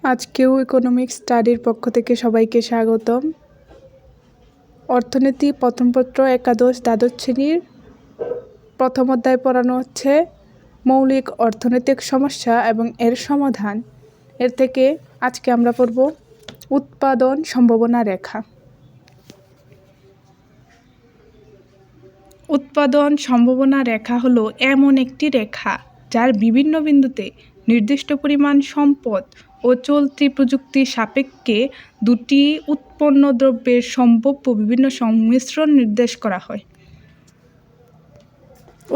আজকেও ইকোনমিক্স স্টাডির পক্ষ থেকে সবাইকে স্বাগতম। অর্থনীতি প্রথম পত্র একাদশ দ্বাদশ শ্রেণীর প্রথম অধ্যায় পড়ানো হচ্ছে মৌলিক অর্থনৈতিক সমস্যা এবং এর সমাধান। এর থেকে আজকে আমরা পড়ব উৎপাদন সম্ভাবনা রেখা। উৎপাদন সম্ভাবনা রেখা হলো এমন একটি রেখা যার বিভিন্ন বিন্দুতে নির্দিষ্ট পরিমাণ সম্পদ ও চলতি প্রযুক্তির সাপেক্ষে দুটি উৎপন্ন দ্রব্যের সম্ভাব্য বিভিন্ন সংমিশ্রণ নির্দেশ করা হয়।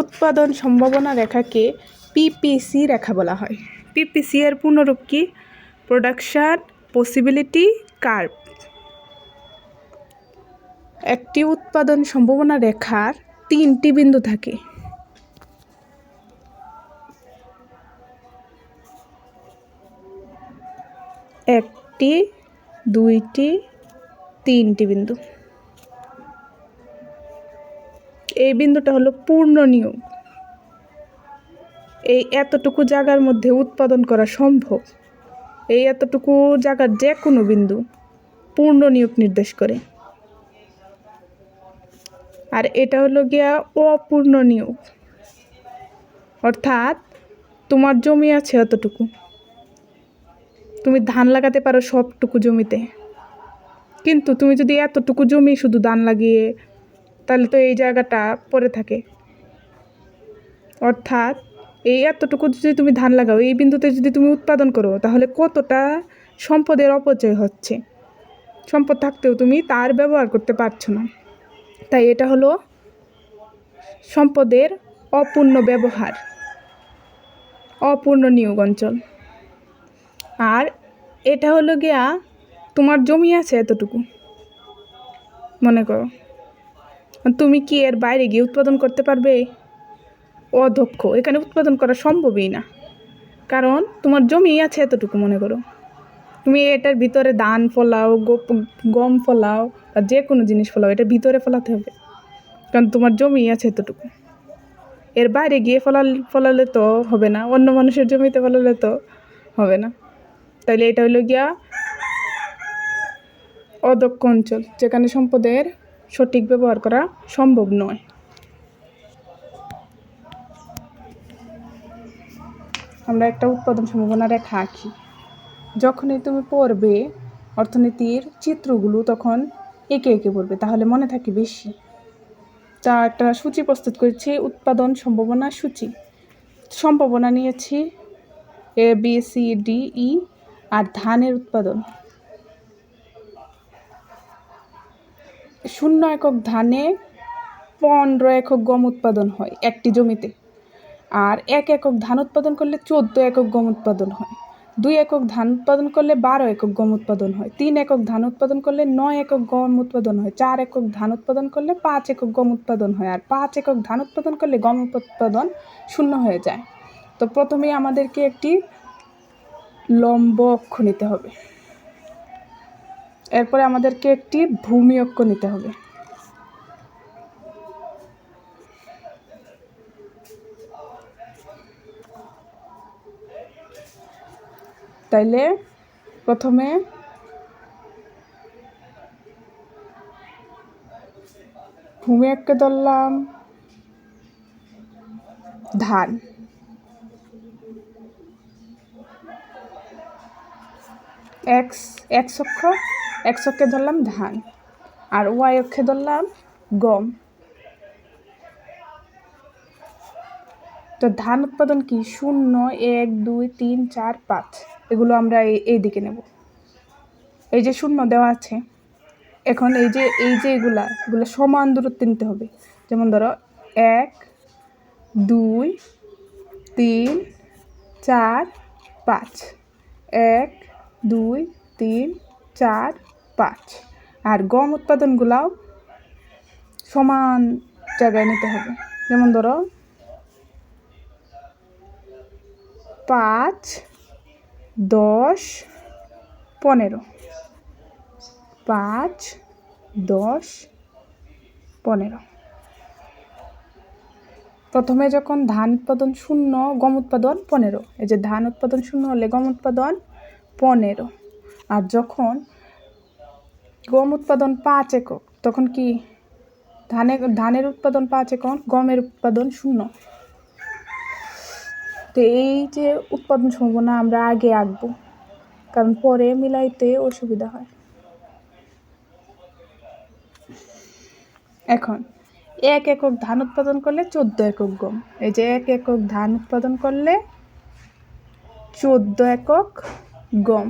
উৎপাদন সম্ভাবনা রেখাকে পিপিসি রেখা বলা হয়। পিপিসি এর পূর্ণরূপ কি? Production possibility curve. একটি উৎপাদন সম্ভাবনা রেখার তিনটি বিন্দু থাকে। একটি, দুইটি, তিনটি বিন্দু। এই বিন্দুটা হলো পূর্ণ নিয়োগ। এই এতটুকু জায়গার মধ্যে উৎপাদন করা সম্ভব। এই এতটুকু জায়গার যে কোনো বিন্দু পূর্ণ নিয়োগ নির্দেশ করে। আর এটা হলো গিয়া অপূর্ণ নিয়োগ, অর্থাৎ তোমার জমি আছে এতটুকু, তুমি ধান লাগাতে পারো সবটুকু জমিতে, কিন্তু তুমি যদি এতটুকু জমি শুধু ধান লাগিয়ে, তাহলে তো এই জায়গাটা পড়ে থাকে। অর্থাৎ এই এতটুকু যদি তুমি ধান লাগাও, এই বিন্দুতে যদি তুমি উৎপাদন করো, তাহলে কতটা সম্পদের অপচয় হচ্ছে। সম্পদ থাকতেও তুমি তার ব্যবহার করতে পারছো না। তাই এটা হলো সম্পদের অপূর্ণ ব্যবহার, অপূর্ণ নিয়োগ অঞ্চল। আর এটা হলো গিয়া তোমার জমি আছে এতটুকু, মনে করো, তুমি কি এর বাইরে গিয়ে উৎপাদন করতে পারবে? অদক্ষ, এখানে উৎপাদন করা সম্ভবই না, কারণ তোমার জমি আছে এতটুকু। মনে করো তুমি এটার ভিতরে ধান ফলাও, গম ফলাও বা যে কোনো জিনিস ফলাও, এটার ভিতরে ফলাতে হবে, কারণ তোমার জমি আছে এতটুকু। এর বাইরে গিয়ে ফলালে তো হবে না, অন্য মানুষের জমিতে ফলালে তো হবে না। তাইলে এটা হলো গিয়া অদক্ষ অঞ্চল, যেখানে সম্পদের সঠিক ব্যবহার করা সম্ভব নয়। আমরা একটা উৎপাদন সম্ভাবনা রেখা আঁকি। যখনই তুমি পড়বে অর্থনীতির চিত্রগুলো, তখন এঁকে এঁকে পড়বে, তাহলে মনে থাকে বেশি। তা একটা সূচি প্রস্তুত করেছি, উৎপাদন সম্ভাবনা সূচি। সম্ভাবনা নিয়েছি এ, বি, সি, ডি, ই। আর ধানের উৎপাদন, 0 একক ধানে 15 একক গম উৎপাদন হয় একটি জমিতে। আর 1 একক ধান উৎপাদন করলে 14 একক গম উৎপাদন হয়। 2 একক ধান উৎপাদন করলে 12 একক গম উৎপাদন হয়। 3 একক ধান উৎপাদন করলে 9 একক গম উৎপাদন হয়। 4 একক ধান উৎপাদন করলে 5 একক গম উৎপাদন হয়। আর 5 একক ধান উৎপাদন করলে গম উৎপাদন 0 হয়ে যায়। তো প্রথমেই আমাদেরকে একটি লম্ব অক্ষ নিতে হবে, এরপরে আমাদেরকে একটি ভূমি অক্ষ নিতে হবে। তাইলে প্রথমে ভূমি অক্ষে ধরলাম ধান, এক্স অক্ষে ধরলাম ধান, আর ওয়াই অক্ষে ধরলাম গম। তো ধান উৎপাদন কি? 0, 1, 2, 3, 4, 5, এগুলো আমরা এই দিকে নেব। এই যে 0 দেওয়া আছে, এখন এই যে এগুলো সমান দূরত্বে নিতে হবে। যেমন ধরো 1, 2, 3, 4, 5, 1, 2, 3, 4, 5। আর গম উৎপাদনগুলাও সমান জায়গায় নিতে হবে। যেমন ধরো 5, 10, 15, 5, 10, 15। প্রথমে যখন ধান উৎপাদন 0, গম উৎপাদন 15, এই যে ধান উৎপাদন 0 হলে গম উৎপাদন 15। আর যখন গম উৎপাদন 5 একক, তখন কি ধানের উৎপাদন 5 একক, গমের উৎপাদন 0। তো এই যে উৎপাদন সম্ভাবনা আমরা আগে আঁকবো, কারণ পরে মিলাইতে অসুবিধা হয়। এখন 1 একক ধান উৎপাদন করলে 14 একক গম। এই যে 1 একক ধান উৎপাদন করলে 14 একক গম।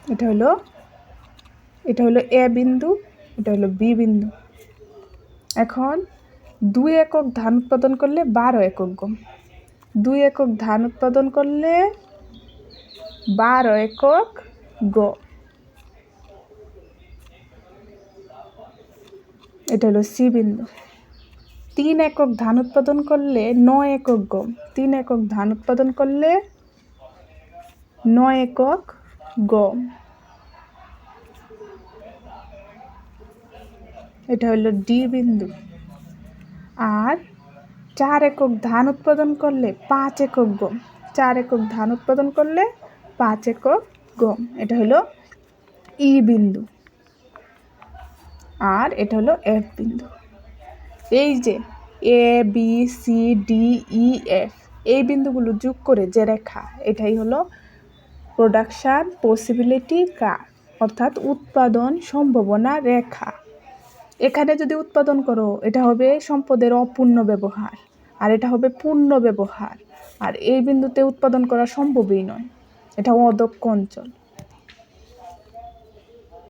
এটা হলো এ বিন্দু, এটা হলো বি বিন্দু। এখন 2 একক ধান উৎপাদন করলে 12 একক গম। 2 একক ধান উৎপাদন করলে 12 একক গম। এটা হলো সি বিন্দু। 3 একক ধান উৎপাদন করলে 9 একক গম। 3 একক ধান উৎপাদন করলে 9 একক গম। এটা হলো ডি বিন্দু। আর 4 একক ধান উৎপাদন করলে 5 একক গম। 4 একক ধান উৎপাদন করলে 5 একক গম। এটা হলো ই বিন্দু। আর এটা হলো এফ বিন্দু। এই যে A B C D E F, এই বিন্দুগুলো যোগ করে যে রেখা, এটাই হলো প্রোডাকশন পসিবিলিটি কার্ভ, অর্থাৎ উৎপাদন সম্ভাবনা রেখা। এখানে যদি উৎপাদন করো, এটা হবে সম্পদের অপূর্ণ ব্যবহার, আর এটা হবে পূর্ণ ব্যবহার। আর এই বিন্দুতে উৎপাদন করা সম্ভবই নয়, এটা অদক্ষ অঞ্চল।